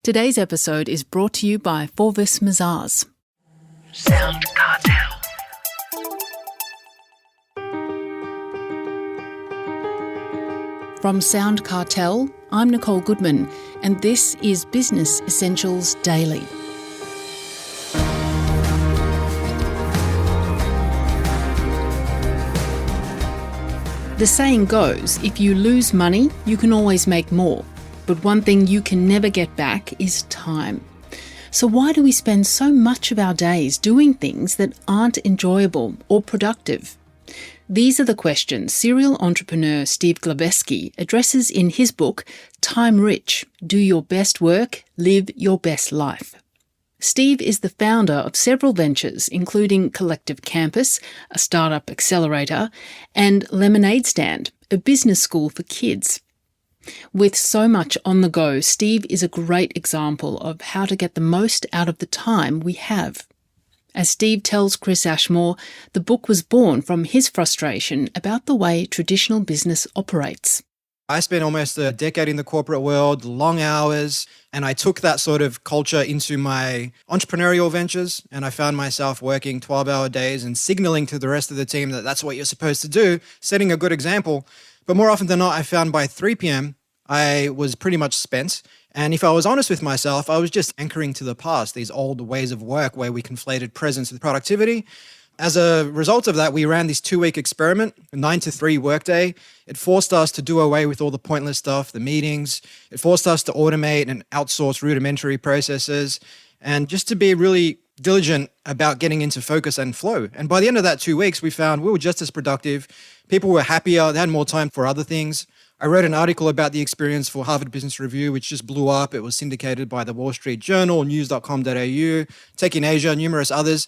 Today's episode is brought to you by Forvis Mazars. SoundCartel. From SoundCartel, I'm Nicole Goodman, and this is Business Essentials Daily. The saying goes, if you lose money, you can always make more. But one thing you can never get back is time. So why do we spend so much of our days doing things that aren't enjoyable or productive? These are the questions serial entrepreneur Steve Glaveski addresses in his book, Time Rich, Do Your Best Work, Live Your Best Life. Steve is the founder of several ventures, including Collective Campus, a startup accelerator, and Lemonade Stand, a business school for kids. With so much on the go, Steve is a great example of how to get the most out of the time we have. As Steve tells Chris Ashmore, the book was born from his frustration about the way traditional business operates. I spent almost a decade in the corporate world, long hours, and I took that sort of culture into my entrepreneurial ventures, and I found myself working 12-hour days and signaling to the rest of the team that that's what you're supposed to do, setting a good example. But more often than not, I found by 3 p.m., I was pretty much spent. And if I was honest with myself, I was just anchoring to the past, these old ways of work where we conflated presence with productivity. As a result of that, we ran this 2-week experiment, a 9 to 3 workday. It forced us to do away with all the pointless stuff, the meetings. It forced us to automate and outsource rudimentary processes and just to be really diligent about getting into focus and flow. And by the end of that 2 weeks, we found we were just as productive. People were happier. They had more time for other things. I wrote an article about the experience for Harvard Business Review, which just blew up. It was syndicated by the Wall Street Journal, news.com.au, Tech in Asia, numerous others.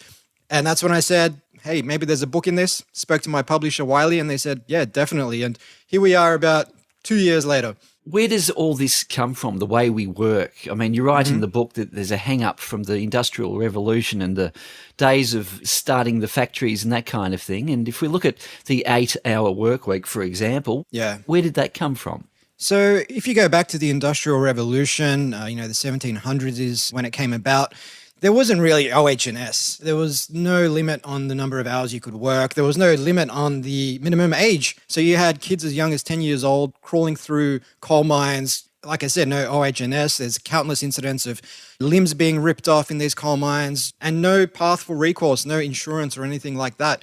And that's when I said, hey, maybe there's a book in this. Spoke to my publisher, Wiley, and they said, yeah, definitely. And here we are about 2 years later. Where does all this come from, the way we work? I mean, you write in the book that there's a hang-up from the Industrial Revolution and the days of starting the factories and that kind of thing. And if we look at the 8-hour work week, for example, where did that come from? So if you go back to the Industrial Revolution, the 1700s is when it came about. There wasn't really OH&S. There was no limit on the number of hours you could work. There was no limit on the minimum age. So you had kids as young as 10 years old crawling through coal mines. Like I said, no OH&S. There's countless incidents of limbs being ripped off in these coal mines and no path for recourse, no insurance or anything like that.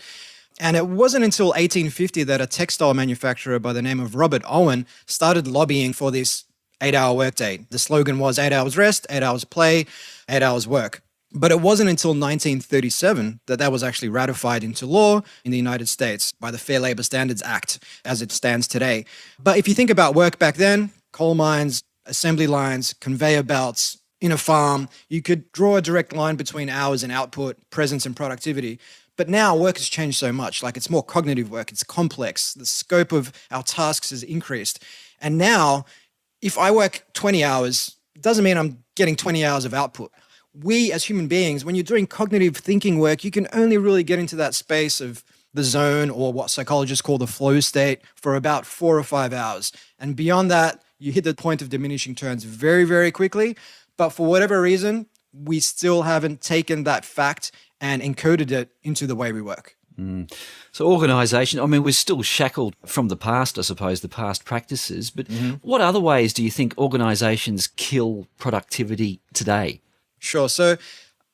And it wasn't until 1850 that a textile manufacturer by the name of Robert Owen started lobbying for this 8-hour workday. The slogan was 8 hours rest, 8 hours play, 8 hours work. But it wasn't until 1937 that was actually ratified into law in the United States by the Fair Labor Standards Act as it stands today. But if you think about work back then, coal mines, assembly lines, conveyor belts, in a farm, you could draw a direct line between hours and output, presence and productivity. But now work has changed so much, like it's more cognitive work, it's complex, the scope of our tasks has increased. And now, if I work 20 hours, it doesn't mean I'm getting 20 hours of output. We as human beings, when you're doing cognitive thinking work, you can only really get into that space of the zone or what psychologists call the flow state for about 4 or 5 hours. And beyond that, you hit the point of diminishing returns very, very quickly. But for whatever reason, we still haven't taken that fact and encoded it into the way we work. So organisation, I mean, we're still shackled from the past, I suppose, the past practices. But what other ways do you think organisations kill productivity today? Sure. So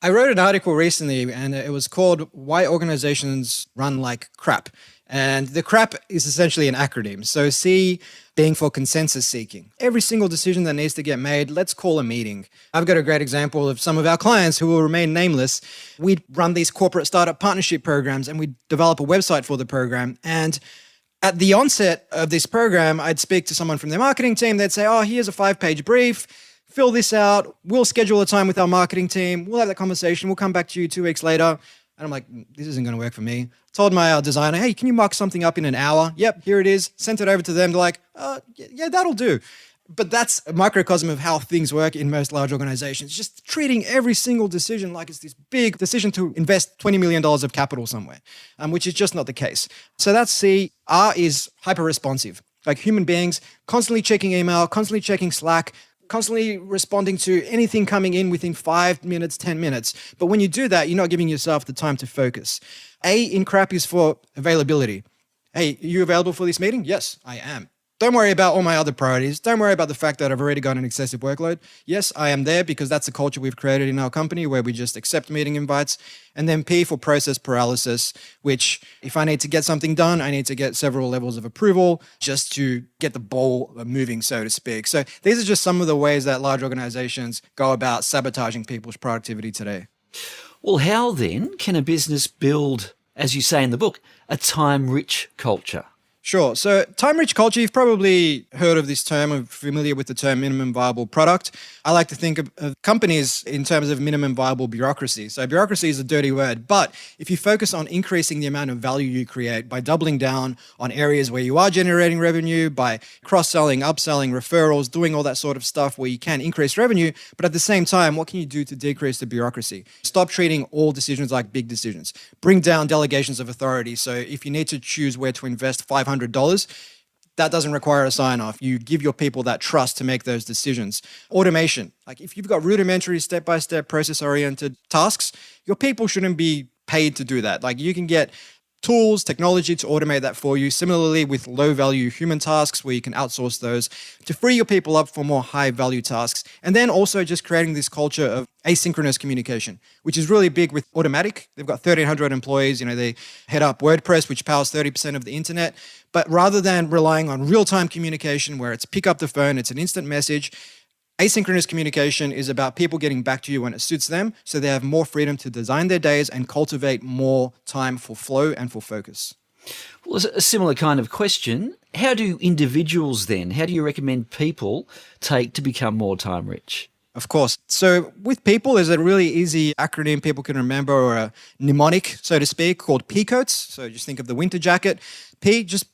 I wrote an article recently and it was called Why Organizations Run Like Crap. And the crap is essentially an acronym. So C being for consensus seeking. Every single decision that needs to get made, let's call a meeting. I've got a great example of some of our clients who will remain nameless. We run these corporate startup partnership programs and we develop a website for the program. And at the onset of this program, I'd speak to someone from their marketing team. They'd say, oh, here's a 5-page brief. Fill this out. We'll schedule a time with our marketing team. We'll have that conversation. We'll come back to you 2 weeks later. And I'm like, this isn't going to work for me. Told my designer, hey, can you mock something up in an hour? Yep, here it is. Sent it over to them. They're like, yeah, that'll do. But that's a microcosm of how things work in most large organizations. Just treating every single decision like it's this big decision to invest $20 million of capital somewhere, which is just not the case. So that's C. R is hyper-responsive. Like human beings, constantly checking email, constantly checking Slack, constantly responding to anything coming in within 5 minutes, 10 minutes. But when you do that, you're not giving yourself the time to focus. A in crap is for availability. Hey, are you available for this meeting? Yes, I am. Don't worry about all my other priorities. Don't worry about the fact that I've already got an excessive workload. Yes, I am there because that's the culture we've created in our company where we just accept meeting invites. And then P for process paralysis, which if I need to get something done, I need to get several levels of approval just to get the ball moving, so to speak. So these are just some of the ways that large organizations go about sabotaging people's productivity today. Well, how then can a business build, as you say in the book, a time-rich culture? Sure. So time-rich culture, you've probably heard of this term or familiar with the term minimum viable product. I like to think of companies in terms of minimum viable bureaucracy. So bureaucracy is a dirty word, but if you focus on increasing the amount of value you create by doubling down on areas where you are generating revenue, by cross-selling, upselling, referrals, doing all that sort of stuff where you can increase revenue, but at the same time, what can you do to decrease the bureaucracy? Stop treating all decisions like big decisions. Bring down delegations of authority. So if you need to choose where to invest $500, that doesn't require a sign-off. You give your people that trust to make those decisions. Automation. Like if you've got rudimentary, step-by-step, process-oriented tasks, your people shouldn't be paid to do that. Like you can get tools, technology to automate that for you. Similarly with low-value human tasks where you can outsource those to free your people up for more high-value tasks. And then also just creating this culture of asynchronous communication, which is really big with Automatic. They've got 1,300 employees. They head up WordPress, which powers 30% of the internet. But rather than relying on real-time communication where it's pick up the phone, it's an instant message, asynchronous communication is about people getting back to you when it suits them so they have more freedom to design their days and cultivate more time for flow and for focus. Well, it's a similar kind of question. How do individuals then, how do you recommend people take to become more time rich? Of course. So with people, there's a really easy acronym people can remember or a mnemonic, so to speak, called P coats. So just think of the winter jacket. P, just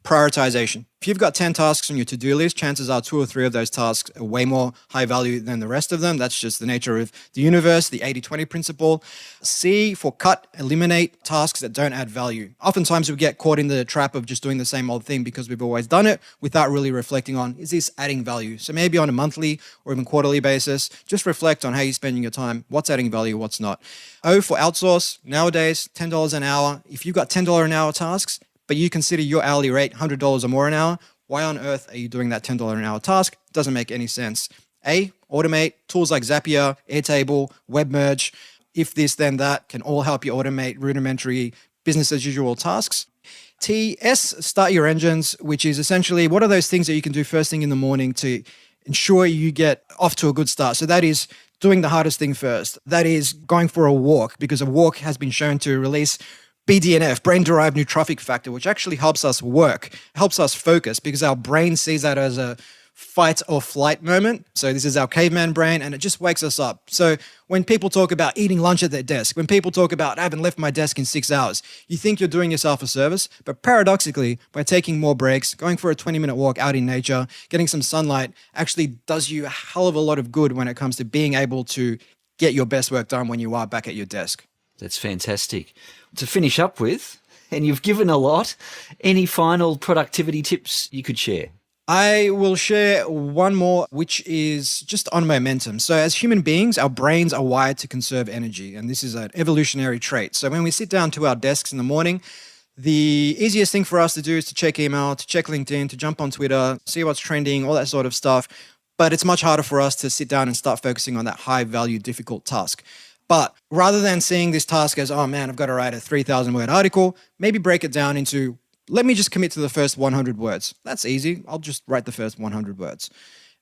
prioritization. If you've got 10 tasks on your to-do list, chances are 2 or 3 of those tasks are way more high value than the rest of them. That's just the nature of the universe, the 80-20 principle. C for cut, eliminate tasks that don't add value. Oftentimes we get caught in the trap of just doing the same old thing because we've always done it without really reflecting on, is this adding value? So maybe on a monthly or even quarterly basis, just reflect on how you're spending your time, what's adding value, what's not. O for outsource. Nowadays, $10 an hour. If you've got $10 an hour tasks, but you consider your hourly rate $100 or more an hour, why on earth are you doing that $10 an hour task? Doesn't make any sense. A, automate. Tools like Zapier, Airtable, WebMerge, if this, then that, can all help you automate rudimentary business as usual tasks. T, S, start your engines, which is essentially what are those things that you can do first thing in the morning to ensure you get off to a good start. So that is doing the hardest thing first. That is going for a walk, because a walk has been shown to release BDNF, brain-derived neurotrophic factor, which actually helps us work, helps us focus, because our brain sees that as a fight or flight moment. So this is our caveman brain, and it just wakes us up. So when people talk about eating lunch at their desk, when people talk about I haven't left my desk in 6 hours, you think you're doing yourself a service. But paradoxically, by taking more breaks, going for a 20-minute walk out in nature, getting some sunlight actually does you a hell of a lot of good when it comes to being able to get your best work done when you are back at your desk. That's fantastic. To finish up with, and you've given a lot, any final productivity tips you could share? I will share one more, which is just on momentum. So as human beings, our brains are wired to conserve energy, and this is an evolutionary trait. So when we sit down to our desks in the morning, the easiest thing for us to do is to check email, to check LinkedIn, to jump on Twitter, see what's trending, all that sort of stuff. But it's much harder for us to sit down and start focusing on that high-value, difficult task. But rather than seeing this task as, oh man, I've got to write a 3,000-word article, maybe break it down into, let me just commit to the first 100 words. That's easy. I'll just write the first 100 words.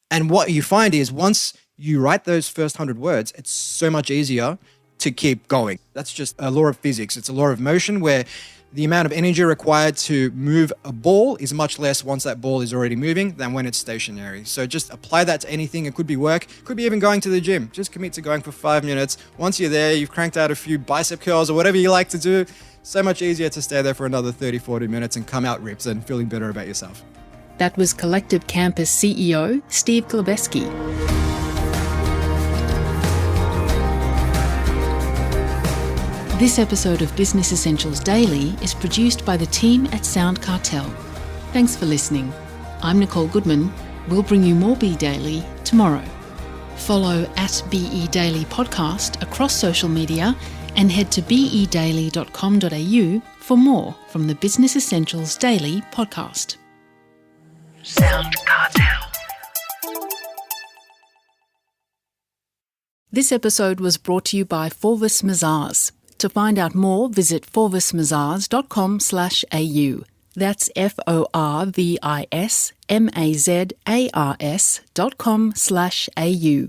And what you find is once you write those first 100 words, it's so much easier to keep going. That's just a law of physics. It's a law of motion where the amount of energy required to move a ball is much less once that ball is already moving than when it's stationary. So just apply that to anything. It could be work, could be even going to the gym. Just commit to going for 5 minutes. Once you're there, you've cranked out a few bicep curls or whatever you like to do. So much easier to stay there for another 30, 40 minutes and come out ripped and feeling better about yourself. That was Collective Campus CEO Steve Glaveski. This episode of Business Essentials Daily is produced by the team at SoundCartel. Thanks for listening. I'm Nicole Goodman. We'll bring you more Be Daily tomorrow. tomorrow. Follow at BE Daily Podcast across social media and head to bedaily.com.au for more from the Business Essentials Daily Podcast. SoundCartel. This episode was brought to you by Forvis Mazars. To find out more, visit forvismazars.com/au. That's FORVISMAZARS.com/au.